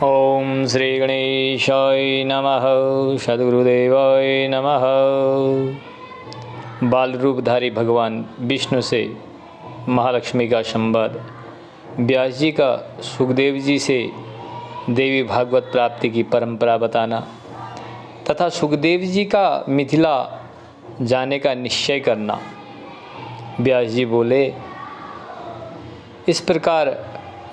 ओम श्री गणेशाय नमः। सद्गुरुदेवाय नमः। बाल रूपधारी भगवान विष्णु से महालक्ष्मी का संवाद। व्यास जी का सुखदेव जी से देवी भागवत प्राप्ति की परंपरा बताना तथा सुखदेव जी का मिथिला जाने का निश्चय करना। व्यास जी बोले, इस प्रकार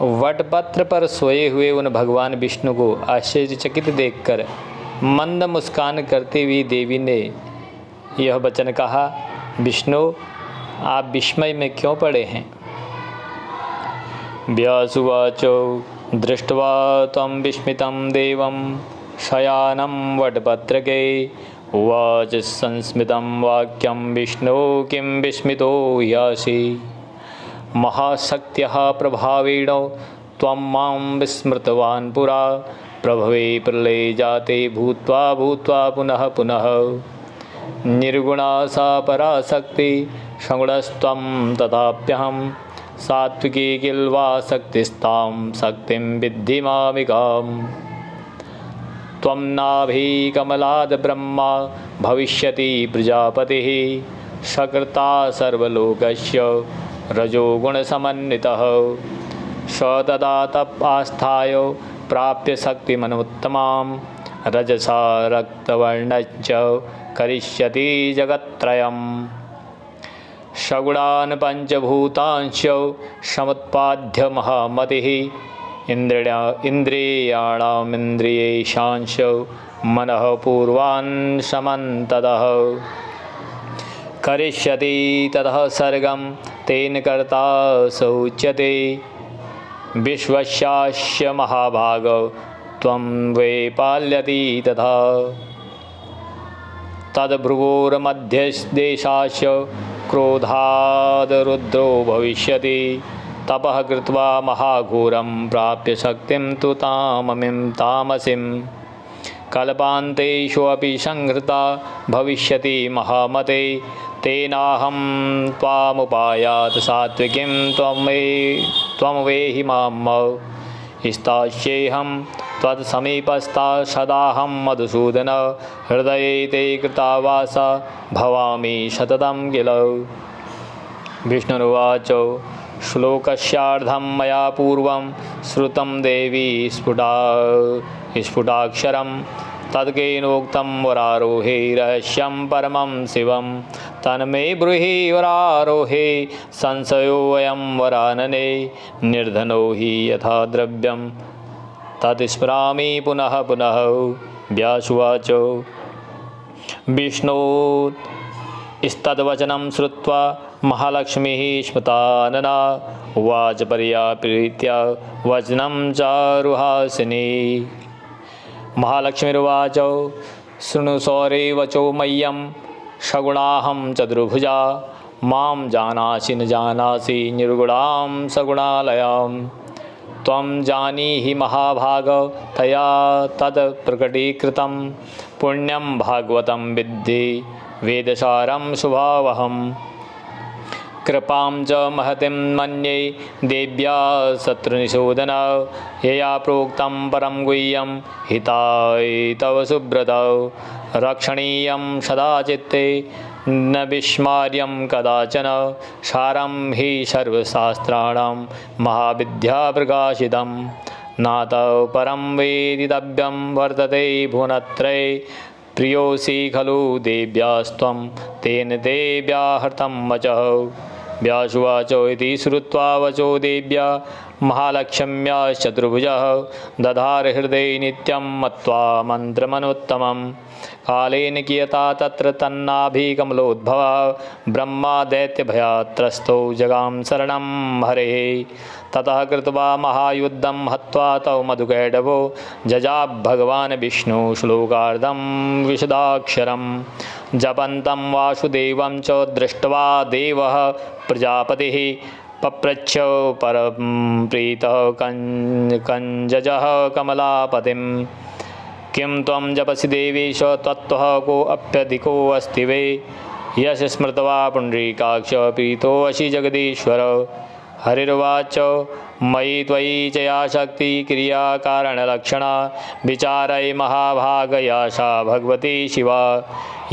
वटपत्र पर सोए हुए उन भगवान विष्णु को आश्चर्यचकित देखकर मंद मुस्कान करते हुए देवी ने यह वचन कहा, विष्णु आप विस्मय में क्यों पड़े हैं। व्यासुवाचो दृष्ट्वा तम विस्मितं देवं शयानं वटपत्रके उवाच संस्मितं वाक्यं विष्णु किं विस्मितो ह्यासि महाशक्त्यः प्रभावेण त्वं मां विस्मृतवान् पुरा प्रभवे प्रलये जाते भूत्वा भूत्वा पुनः पुनः निर्गुणा सा पराशक्ति सगुणस्त्वं तथाप्यहं सात्विकी किल्वा शक्तिस्तां शक्तिं विद्धि मामिकाम् त्वं नाभि कमलाद् ब्रह्मा भविष्यति प्रजापतिः सकृता सर्वलोकस्य रजोगुणसमन्वितः स तदा तप आस्थाय प्राप्य शक्तिमनुत्तमां रजसा रक्तवर्णश्च करिष्यति जगत्त्रयम् सगुणान् पञ्चभूतांश्च समुत्पाद्य महामतिः इन्द्रियाणामिन्द्रियेशांश्च मनः पूर्वान् समन्ततः करिष्यति ततः सर्गं तेन कर्ता स उच्यते विश्वस्यास्य महाभाग त्वं वै पाल्यति तथा तद्भ्रुवोर्मध्यदेशास्य क्रोधाद् रुद्रो भविष्यति तपः कृत्वा महाघोरं प्राप्य शक्तिं तु ताममिं तामसीं कल्पान्तेषु अपि संहृता भविष्यति महामते तेनाहं त्वामुपायात सात्विकीं त्वं वेहि मां स्थास्येऽहं त्वत्समीपस्था सदाहं मधुसूदन हृदये ते कृतावासा भवामि सततं किल। विष्णुरुवाच श्लोकस्यार्धं मया पूर्वं श्रुतं देवी स्फुटाक्षरं तद्केनोक्तं वरारोहे रहस्यं परमं शिवं तन्मे ब्रूहि वरारोहे संशयोऽयं वरानने निर्धनो हि यथा द्रव्यं तत्स्मरामि पुनः पुनः। व्यासुवाच विष्णोस्तद्वचनं श्रुत्वा महालक्ष्मीः स्मृतानना उवाच पर्याप्रीत्या वचनं चारुहासिनी। महालक्ष्मीरुवाच शृणु सौरे वचो मह्यं सगुणाहं चतुर्भुजा मां जानासि न जानासि निर्गुणां सगुणालयां त्वं जानीहि महाभाग तया तद् प्रकटीकृतं पुण्यं भागवतं विद्धि वेदसारं शुभावहम् कृपां च महतीं मन्ये देव्या शत्रुनिशोधन यया प्रोक्तं परं गुह्यं हिताय तव सुब्रत रक्षणीयं सदा चित्ते न विस्मार्यं कदाचन सारं हि सर्वशास्त्राणां महाविद्या प्रकाशितं नातः परं वेदितव्यं वर्तते भुवनत्रये प्रियोऽसि खलु देव्यास्त्वं तेन देव्या हृतं वचः। व्यासुवाच इति श्रुत्वा वचो देव्या महालक्ष्म्याश्चतुर्भुजः दधार हृदये नित्यं मत्वा मन्त्रमनुत्तमं कालेन कियता तत्र तन्नाभिकमलोद्भवः ब्रह्मा दैत्यभयात्रस्तो जगाम शरणं हरेः ततः कृत्वा महायुद्धं हत्वा तौ मधुकैटभो जजाब भगवान् विष्णु श्लोकार्धं विशदाक्षरं जपन्तं वासुदेवं च दृष्ट्वा देवः प्रजापतिः पप्रच्छ परं प्रीतः कंजजः कमलापतिं किं त्वं जपसि देवेश तत्त्वः को अप्यधिको अस्ति वे यश स्मृत्वा पुण्डरीकाक्ष प्रीतोऽसि जगदीश्वर। हरिर्वाच मयि त्वयि च या शक्ति क्रिया कारणलक्षणा विचारय महाभागया सा भगवती शिवा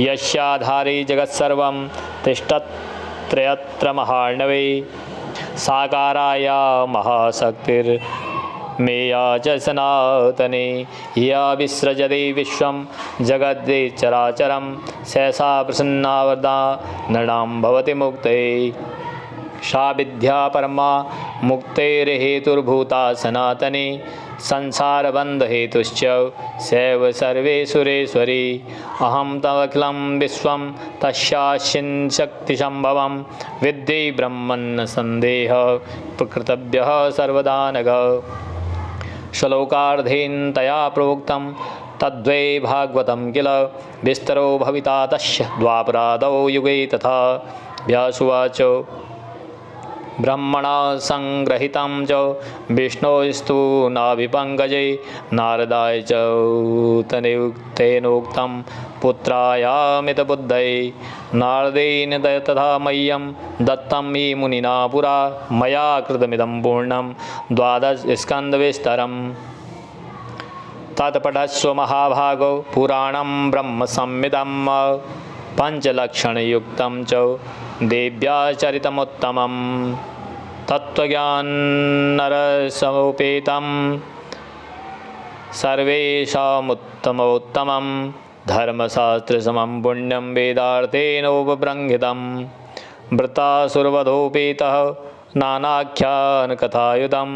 यस्याधारे जगत्सर्वं तिष्ठत्रयत्र महार्णवे साकाराया महाशक्तिर्मेया च सनातने या विसृजते विश्वं जगद्दे चराचरं सहसा प्रसन्ना वरदा नृणां भवति मुक्तये सा विद्या परमा मुक्तेर्हेतुर्भूता सनातने संसारबन्धहेतुश्च सैव सर्वेश्वरेश्वरी अहं तमखिलं विश्वं तस्याश्चिन्शक्तिसम्भवं विद्धि ब्रह्मन्न सन्देह प्रकृतभ्यः सर्वदा नघ श्लोकार्धेन तया प्रोक्तं तद्वै भागवतं किल विस्तरो भविता तस्य द्वापरादौ युगे तथा व्यासुवाच ब्रह्मणा संग्रहितं च विष्णोस्तु नाभिपङ्कजे नारदाय च तेनोक्तं पुत्रायामितबुद्धये नारदेन तथा मह्यं दत्तं हि मुनिना पुरा मया कृतमिदं पूर्णं द्वादशस्कन्धविस्तरम् तत्पठस्व महाभागो पुराणं ब्रह्मसंहितं पञ्चलक्षणयुक्तं च देव्या चरितमुत्तमं तत्त्वज्ञानरसमुपेतं सर्वेषामुत्तमोत्तमं धर्मशास्त्रसमं पुण्यं वेदार्थेनोपबृंहितं वृत्तासुरवधोपेतः नानाख्यानकथायुधं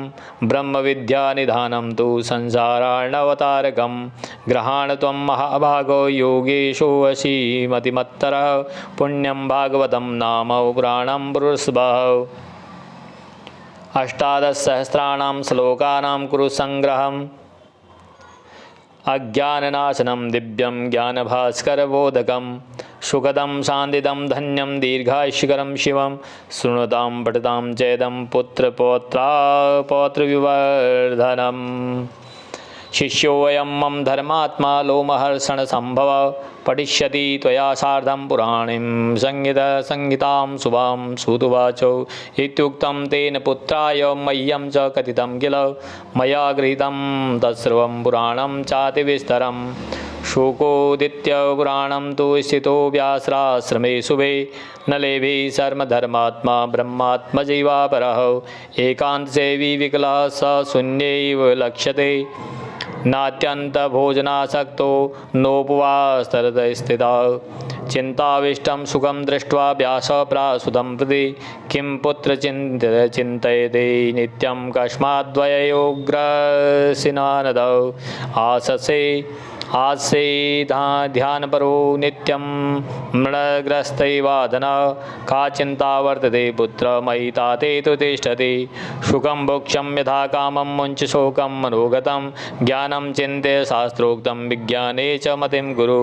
ब्रह्मविद्यानिधानं तु संसारार्णवतारकं गृहाण त्वं महाभागो योगेषु वशी मतिमत्तरः पुण्यं भागवतं नाम पुराणं पुरुषभः अष्टादशसहस्राणां श्लोकानां कुरु संग्रहम् अज्ञाननाशनं दिव्यं ज्ञानभास्करबोधकं सुखदं शान्तिदं धन्यं दीर्घायुष्यकरं शिवं शृणुतां पठतां चेदं पुत्रपौत्रविवर्धनम् शिष्योऽयं मम धर्मात्मा लोमहर्षणसम्भव पठिष्यति त्वया सार्धं पुराणीं संहितां शुभां सुतुवाचो इत्युक्तं तेन पुत्राय मह्यं च कथितं किल मया गृहीतं तत्सर्वं पुराणं चातिविस्तरं शुकोदित्यपुराणं तु स्थितो व्यासराश्रमे शुभे न लेभे सर्वधर्मात्मा ब्रह्मात्मजैवापरः एकान्तसेवी विकलः स शून्यैव लक्ष्यते नात्यन्तभोजनासक्तो नोपवासतरतस्थितः चिन्ताविष्टं सुखं दृष्ट्वा व्यासप्रासुतं प्रति किं पुत्र चिन्तयते नित्यं कस्माद्वयोग्रसिनानदौ आसे ध्यानपरो नित्यं मृणग्रस्तैवादन का चिन्ता वर्तते पुत्र मयि ताते तु तिष्ठति सुखं भोक्ष्यं यथा कामं मुञ्च शोकं मनोगतं ज्ञानं चिन्त्य शास्त्रोक्तं विज्ञाने च मतिं गुरु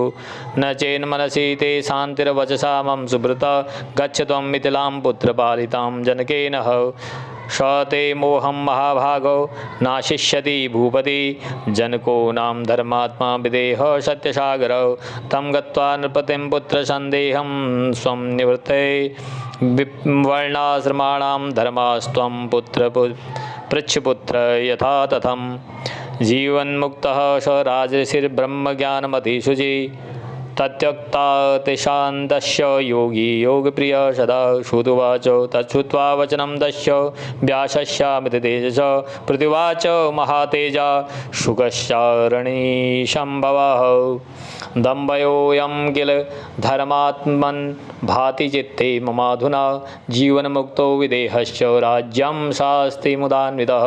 न चेन्मनसि ते शान्तिर्वचसा मम सुब्रत गच्छ त्वं मिथिलां पुत्रपालितां जनकेन स ते मोहं महाभागो नाशिष्यति भूपति जनको नाम धर्मात्मा विदेह सत्यसागरौ तं गत्वा नृपतिं पुत्रसन्देहं स्वं निवृत्ते वर्णाश्रमाणां धर्मास्त्वं पृच्छपुत्र यथा तथं जीवन्मुक्तः स राजर्षिर्ब्रह्मज्ञानमतिशुचि तत्यक्ता तेषान्दस्य योगी योगप्रिय सदा श्रुतुवाच तच्छ्रुत्वा वचनं दस्य व्यासस्यामिति तेजस प्रतिवाच महातेजा शुकश्चारणीशम्भवः दम्भयोऽयं किल धर्मात्मन् भाति चित्ते ममाधुना जीवन्मुक्तो विदेहश्च राज्यं शास्ति मुदान्वितः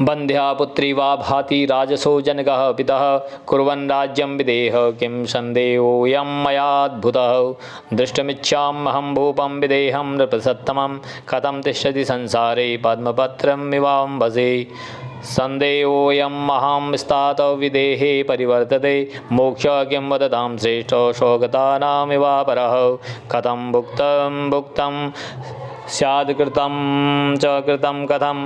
बन्ध्या पुत्री वा भाति राजसो जनकः पितः कुर्वन् राज्यं विदेह किं सन्देहोऽयं मयाद्भुतः दृष्टुमिच्छाम्यहं भूपं विदेहं नृपसत्तमं कथं तिष्ठति संसारे पद्मपत्रमिवाम्भसे सन्देहोऽयं महां स्तात विदेहे परिवर्तते मोक्ष किं वदतां श्रेष्ठ शोकतानामिवापरः कथं भुक्तं स्याद् कृतं च कृतं कथं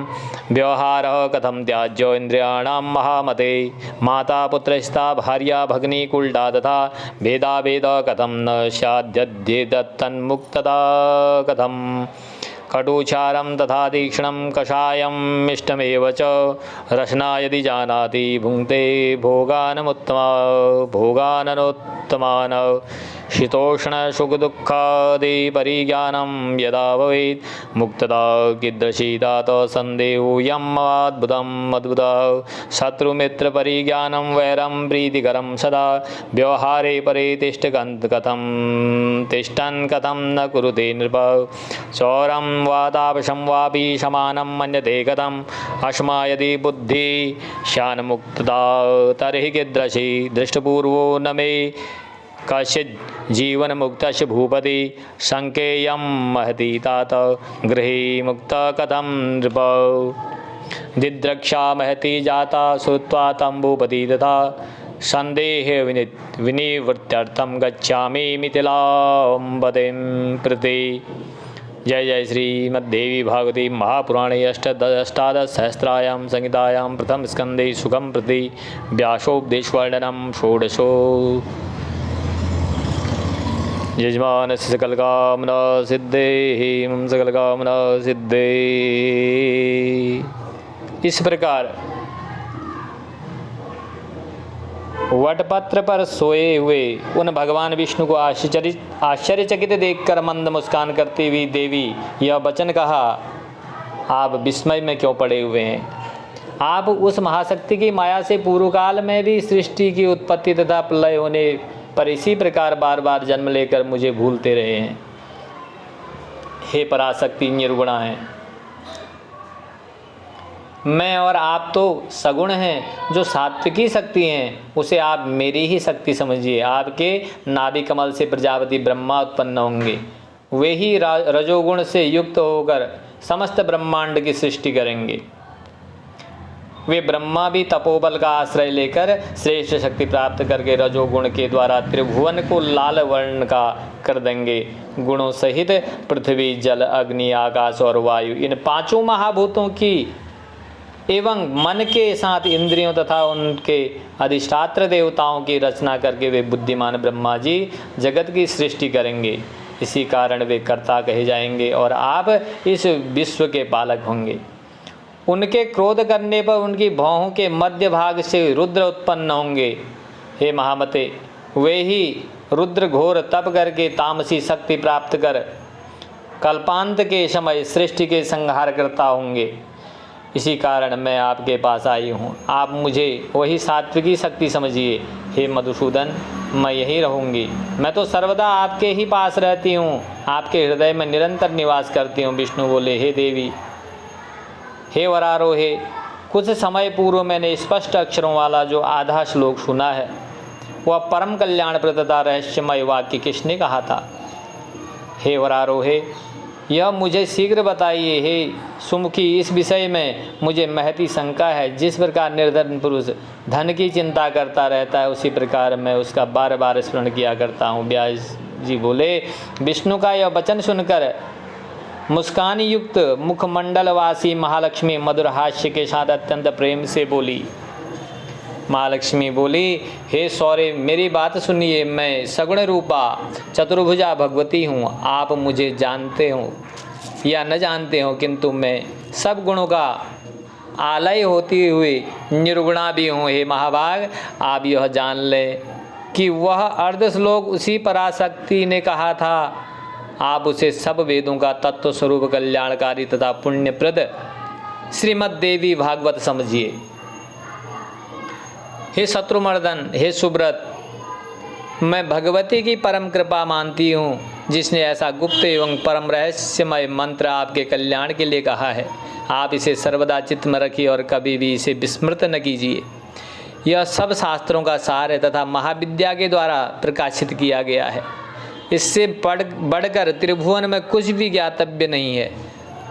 व्यवहारः कथं त्याज्य इन्द्रियाणां महामते माता पुत्रस्था भार्या भगिनी कुल्डा तथा भेदाभेद कथं न स्याद्यद्येदत्तन्मुक्तता कथं कटुचारं तथा तीक्ष्णं कषायम् इष्टमेव च रसना यदि जानाति भुङ्क्ते भोगाननोत्तमान् शीतोष्ण सुखदुःखादि परिज्ञानं यदा भवेत् मुक्तता कीदृशीदात सन्देहोऽयम् अद्भुतः शत्रुमित्र परिज्ञानं वैरं प्रीतिकरं सदा व्यवहारे परे तिष्ठन् कथं न कुरुते नृप चौरं वा तापसं वापि समानं मन्यते कथम् अस्मा यदि बुद्धि श्यानमुक्तता तर्हि कीदृशी दृष्टपूर्वो न मे कश्चित् जीवन मुक्तस्य भूपति संकेयं महती तात गृहे मुक्त कथं नृप दिद्रक्षा महती जाता श्रुत्वा तं भूपति तथा संदेह विनिवृत्त्यर्थं गच्छामि मिथिलाम्बतीं प्रति। जय जय श्रीमद्देवी भागवती महापुराणे अष्टादशसहस्रायां संहितायां प्रथम स्कंदे सुखं प्रति व्यासोपदेशवर्णनं षोडशो। यजमानस्य सकलकामना सिद्धेः सकलकामना सिद्धे। इस प्रकार वटपत्र पर सोए हुए उन भगवान विष्णु को आश्चर्यचकित देखकर मंद मुस्कान करती हुई देवी यह वचन कहा, आप विस्मय में क्यों पड़े हुए हैं? आप उस महाशक्ति की माया से पूर्व काल में भी सृष्टि की उत्पत्ति तथा प्रलय होने पर इसी प्रकार बार बार जन्म लेकर मुझे भूलते रहे हैं। हे पराशक्ति निर्गुणा है, मैं और आप तो सगुण हैं। जो सात्विकी शक्ति हैं उसे आप मेरी ही शक्ति समझिए। आपके नाभि कमल से प्रजापति ब्रह्मा उत्पन्न होंगे, वे ही रजोगुण से युक्त होकर समस्त ब्रह्मांड की सृष्टि करेंगे। वे ब्रह्मा भी तपोबल का आश्रय लेकर श्रेष्ठ शक्ति प्राप्त करके रजोगुण के द्वारा त्रिभुवन को लाल वर्ण का कर देंगे। गुणों सहित पृथ्वी, जल, अग्नि, आकाश और वायु, इन पांचों महाभूतों की एवं मन के साथ इंद्रियों तथा उनके अधिष्ठात्र देवताओं की रचना करके वे बुद्धिमान ब्रह्मा जी जगत की सृष्टि करेंगे। इसी कारण वे कर्ता कहे जाएंगे और आप इस विश्व के पालक होंगे। उनके क्रोध करने पर उनकी भौहों के मध्य भाग से रुद्र उत्पन्न होंगे। हे महामते, वे ही रुद्र घोर तप करके तामसी शक्ति प्राप्त कर कल्पांत के समय सृष्टि के संहार करता होंगे। इसी कारण मैं आपके पास आई हूँ। आप मुझे वही सात्विकी शक्ति समझिए। हे मधुसूदन, मैं यहीं रहूँगी। मैं तो सर्वदा आपके ही पास रहती हूँ, आपके हृदय में निरंतर निवास करती हूँ। विष्णु बोले, हे देवी, हे वरारोहे, कुछ समय पूर्व मैंने स्पष्ट अक्षरों वाला जो आधा श्लोक सुना है वह परम कल्याणप्रद तथा रहस्यमय वाक्य किसने कहा था? हे वरारोहे, यह मुझे शीघ्र बताइए। हे सुमुखी, इस विषय में मुझे महती शंका है। जिस प्रकार निर्धन पुरुष धन की चिंता करता रहता है, उसी प्रकार मैं उसका बार बार स्मरण किया करता हूँ। व्यास जी बोले, विष्णु का यह वचन सुनकर मुस्कान युक्त मुखमंडलवासी महालक्ष्मी मधुर हास्य के साथ अत्यंत प्रेम से बोली। महालक्ष्मी बोली, हे सौरे, मेरी बात सुनिए। मैं सगुण रूपा चतुर्भुजा भगवती हूँ। आप मुझे जानते हो या न जानते हो, किंतु मैं सब गुणों का आलय होती हुई निर्गुणा भी हूँ। हे महाभाग, आप यह जान लें कि वह अर्ध श्लोक उसी पराशक्ति ने कहा था। आप उसे सब वेदों का तत्व स्वरूप कल्याणकारी तथा पुण्यप्रद श्रीमद् देवी भागवत समझिए। हे शत्रुमर्दन, हे सुब्रत, मैं भगवती की परम कृपा मानती हूँ, जिसने ऐसा गुप्त एवं परम रहस्यमय मंत्र आपके कल्याण के लिए कहा है। आप इसे सर्वदा चित्त में रखिए और कभी भी इसे विस्मृत न कीजिए। यह सब शास्त्रों का सार है तथा महाविद्या के द्वारा प्रकाशित किया गया है। इससे बढ़कर त्रिभुवन में कुछ भी ज्ञातव्य नहीं है।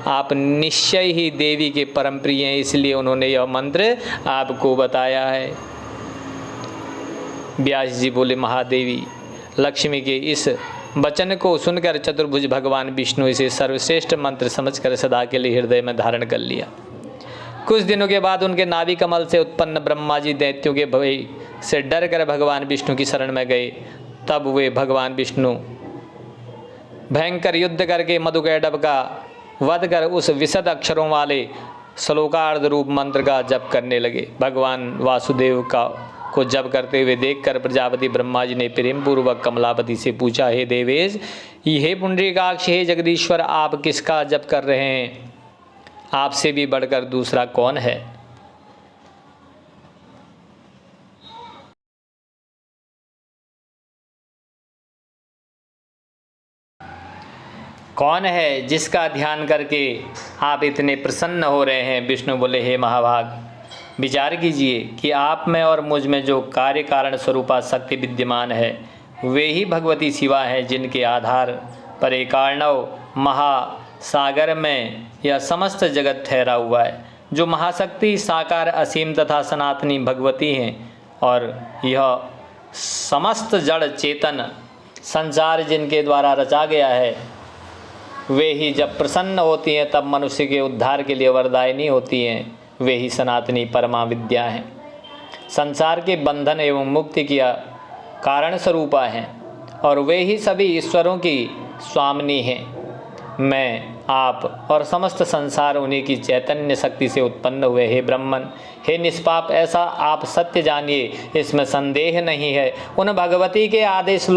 आप निश्चय ही देवी के परम प्रिय हैं, इसलिए उन्होंने यह मंत्र आपको बताया है। व्यास जी बोले, महादेवी लक्ष्मी के इस वचन को सुनकर चतुर्भुज भगवान विष्णु इसे सर्वश्रेष्ठ मंत्र समझकर सदा के लिए हृदय में धारण कर लिया। कुछ दिनों के बाद उनके नाभि कमल से उत्पन्न ब्रह्मा जी दैत्यों के भय से डर कर भगवान विष्णु की शरण में गए। तब वे भगवान विष्णु भयंकर युद्ध करके मधुकैटभ का वध कर उस विशद अक्षरों वाले श्लोकार्ध रूप मंत्र का जप करने लगे। भगवान वासुदेव को जप करते हुए देखकर प्रजापति ब्रह्मा जी ने प्रेम पूर्वक कमलापति से पूछा, हे देवेश, हे पुंडरीकाक्ष, हे जगदीश्वर, आप किसका जप कर रहे हैं? आपसे भी बढ़कर दूसरा कौन है? कौन है जिसका ध्यान करके आप इतने प्रसन्न हो रहे हैं? विष्णु बोले, हे महाभाग, विचार कीजिए कि आप में और मुझ में जो कार्य कारण स्वरूपा शक्ति विद्यमान है वे ही भगवती शिवा हैं, जिनके आधार पर एकार्णव महासागर में यह समस्त जगत ठहरा हुआ है। जो महाशक्ति साकार असीम तथा सनातनी भगवती हैं और यह समस्त जड़ चेतन संसार जिनके द्वारा रचा गया है, वे ही जब प्रसन्न होती हैं तब मनुष्य के उद्धार के लिए वरदायिनी होती हैं। वे ही सनातनी परमा विद्या हैं, संसार के बंधन एवं मुक्ति की कारण स्वरूपा हैं और वे ही सभी ईश्वरों की स्वामिनी हैं। मैं, आप और समस्त संसार उन्हीं की चैतन्य शक्ति से उत्पन्न हुए। हे ब्रह्मन, हे निष्पाप, ऐसा आप सत्य जानिए, इसमें संदेह नहीं है। उन भगवती के आदेश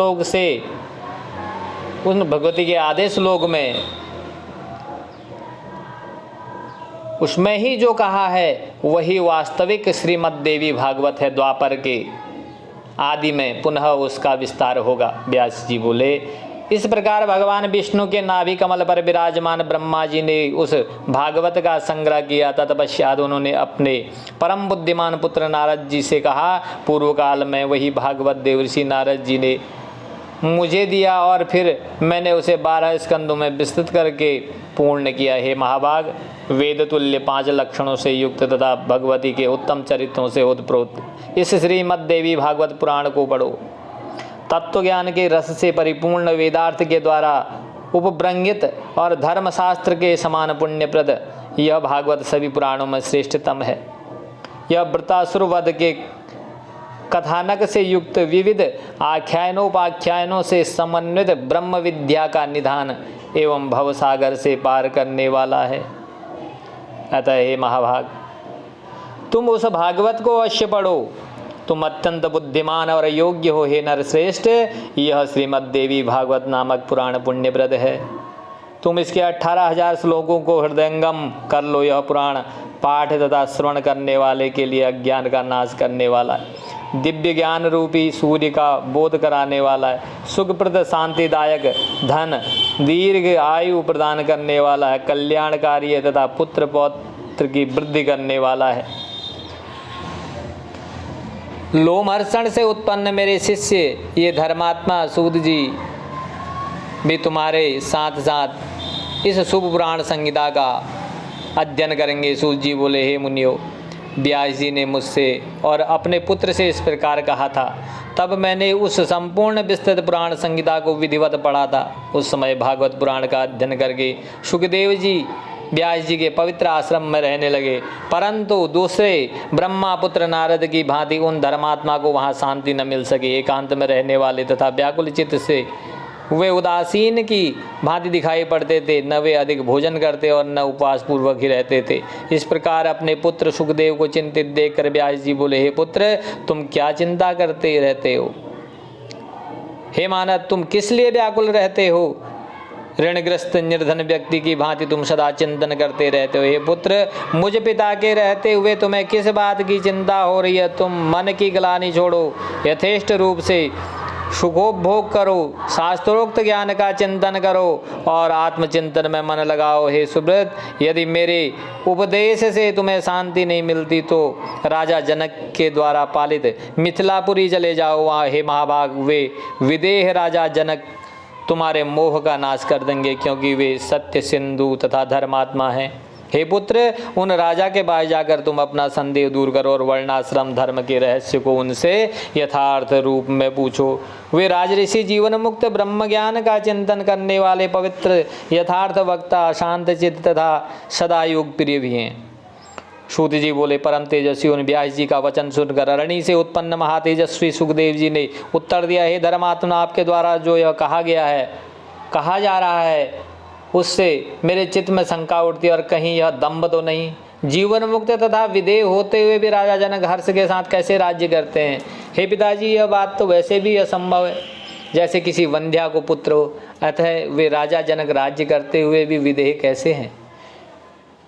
लोग में उसमें ही जो कहा है वही वास्तविक श्रीमद् देवी भागवत है। द्वापर के आदि में पुनः उसका विस्तार होगा। व्यास जी बोले, इस प्रकार भगवान विष्णु के नाभि कमल पर विराजमान ब्रह्मा जी ने उस भागवत का संग्रह किया। तत्पश्चात उन्होंने अपने परम बुद्धिमान पुत्र नारद जी से कहा, पूर्व काल में वही भागवत देवर्षि नारद जी ने मुझे दिया और फिर मैंने उसे 12 स्कंदों में विस्तृत करके पूर्ण किया। हे महाभाग, वेद तुल्य 5 लक्षणों से युक्त तथा भगवती के उत्तम चरित्रों से ओतप्रोत इस श्रीमद् देवी भागवत पुराण को पढ़ो। तत्व ज्ञान के रस से परिपूर्ण वेदार्थ के द्वारा उपब्रंगित और धर्मशास्त्र के समान पुण्यप्रद यह भागवत सभी पुराणों में श्रेष्ठतम है। यह वृतासुर वध के कथानक से युक्त विविध आख्यानोपाख्यानों से समन्वित ब्रह्म विद्या का निधान एवं भवसागर से पार करने वाला है। अतः हे महाभाग, तुम उस भागवत को अवश्य पढ़ो। तुम अत्यंत बुद्धिमान और योग्य हो हे नरश्रेष्ठ। यह श्रीमद् देवी भागवत नामक पुराण पुण्यप्रद है। तुम इसके 18,000 श्लोकों को हृदयंगम कर लो। यह पुराण पाठ तथा श्रवण करने वाले के लिए अज्ञान का नाश करने वाला है, दिव्य ज्ञान रूपी सूर्य का बोध कराने वाला है, सुखप्रद शांतिदायक धन दीर्घ आयु प्रदान करने वाला है, कल्याणकारी है तथा पुत्र पौत्र की वृद्धि करने वाला है। लोमहर्षण से उत्पन्न मेरे शिष्य ये धर्मात्मा सूत जी भी तुम्हारे साथ साथ इस शुभ पुराण संहिता का अध्ययन करेंगे। सूत जी बोले, हे मुनियो, व्यास जी ने मुझसे और अपने पुत्र से इस प्रकार कहा था। तब मैंने उस संपूर्ण विस्तृत पुराण संहिता को विधिवत पढ़ा था। उस समय भागवत पुराण का अध्ययन करके सुखदेव जी व्यास जी के पवित्र आश्रम में रहने लगे, परंतु दूसरे ब्रह्मा पुत्र नारद की भांति उन धर्मात्मा को वहाँ शांति न मिल सकी। एकांत में रहने वाले तथा व्याकुल चित्त से वे उदासीन की भांति दिखाई पड़ते थे। न वे अधिक भोजन करते और न उपवास पूर्वक ही रहते थे। इस प्रकार अपने पुत्र सुखदेव को चिंतित देखकर व्यास जी बोले, हे पुत्र, तुम क्या चिंता करते रहते हो? हे मानव, तुम किस लिए व्याकुल रहते हो? ऋणग्रस्त निर्धन व्यक्ति की भांति तुम सदा चिंतन करते रहते हो। हे पुत्र, मुझ पिता के रहते हुए तुम्हें किस बात की चिंता हो रही है? तुम मन की ग्लानि छोड़ो, यथेष्ट रूप से सुखोपभोग करो, शास्त्रोक्त ज्ञान का चिंतन करो और आत्मचिंतन में मन लगाओ। हे सुब्रत, यदि मेरे उपदेश से तुम्हें शांति नहीं मिलती तो राजा जनक के द्वारा पालित मिथिलापुरी चले जाओ। वहाँ हे महाभाग, वे विदेह राजा जनक तुम्हारे मोह का नाश कर देंगे, क्योंकि वे सत्य सिंधु तथा धर्मात्मा हैं। हे पुत्र, उन राजा के पास जाकर तुम अपना संदेह दूर करो और वर्णाश्रम धर्म के रहस्य को उनसे यथार्थ रूप में पूछो। वे राजऋषि जीवन मुक्त ब्रह्म ज्ञान का चिंतन करने वाले पवित्र यथार्थ वक्ता, शांत चित्त तथा सदा योग प्रिय भी हैं। सूत जी बोले, परम तेजस्वी उन व्यास जी का वचन सुनकर अरणी से उत्पन्न महातेजस्वी सुखदेव जी ने उत्तर दिया, हे धर्मात्मा, आपके द्वारा जो यह कहा जा रहा है उससे मेरे चित्त में शंका उठती है और कहीं यह दम्भ तो नहीं। जीवन मुक्त तथा विदेह होते हुए भी राजा जनक हर्ष के साथ कैसे राज्य करते हैं? हे पिताजी, यह बात तो वैसे भी असंभव है, जैसे किसी वंध्या को पुत्र हो। अतः वे राजा जनक राज्य करते हुए भी विदेह कैसे हैं?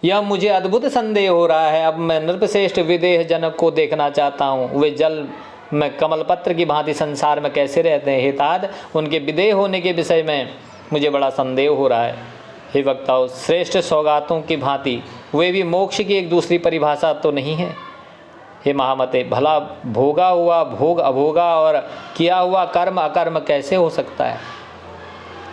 यह मुझे अद्भुत संदेह हो रहा है। अब मैं नृपश्रेष्ठ विदेह जनक को देखना चाहता हूँ। वे जल में कमल पत्र की भांति संसार में कैसे रहते हैं? हे तात, उनके विदेह होने के विषय में मुझे बड़ा संदेह हो रहा है। हे वक्ताओं, श्रेष्ठ सौगातों की भांति वे भी मोक्ष की एक दूसरी परिभाषा तो नहीं है? हे महामते, भला भोगा हुआ भोग अभोगा और किया हुआ कर्म अकर्म कैसे हो सकता है?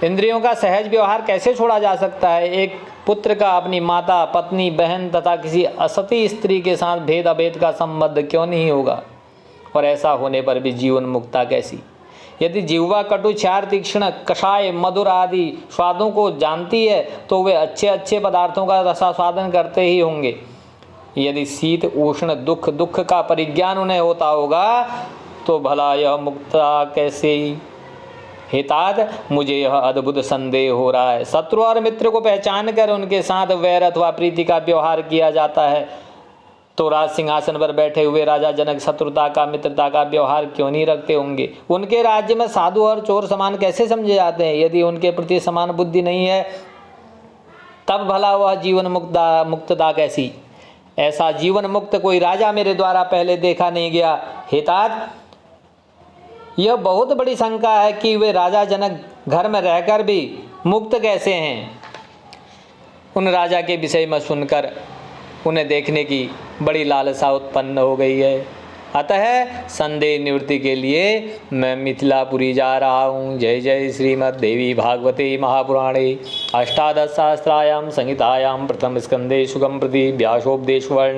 इंद्रियों का सहज व्यवहार कैसे छोड़ा जा सकता है? एक पुत्र का अपनी माता, पत्नी, बहन तथा किसी असती स्त्री के साथ भेद अभेद का संबंध क्यों नहीं होगा? और ऐसा होने पर भी जीवन मुक्ता कैसी? यदि जिह्वा कटु, क्षार, तीक्ष्ण, कषाय, मधुर आदि स्वादों को जानती है तो वे अच्छे अच्छे पदार्थों का रसास्वादन करते ही होंगे। यदि शीत, उष्ण, दुख का परिज्ञान उन्हें होता होगा तो भला यह मुक्ता कैसे? हे तात, मुझे यह अद्भुत संदेह हो रहा है। शत्रु और मित्र को पहचान कर उनके साथ वैर अथवा प्रीति का व्यवहार किया जाता है, तो राज सिंहासन पर बैठे हुए राजा जनक शत्रुता का, मित्रता का व्यवहार क्यों नहीं रखते होंगे? उनके राज्य में साधु और चोर समान कैसे समझे जाते हैं? यदि उनके प्रति समान बुद्धि नहीं है तब भला वह जीवन मुक्तता कैसी? ऐसा जीवन मुक्त कोई राजा मेरे द्वारा पहले देखा नहीं गया। हे तात, यह बहुत बड़ी शंका है कि वे राजा जनक घर में रहकर भी मुक्त कैसे हैं। उन राजा के विषय में सुनकर उन्हें देखने की बड़ी लालसा उत्पन्न हो गई है। अतः संदेह निवृत्ति के लिए मैं मिथिलापुरी जा रहा हूँ। जय जय श्रीमद्देवी भागवते महापुराणे अष्टादशसहस्रायां संहितायां प्रथम स्कंदे सुगम प्रति व्यासोपदेश वर्ण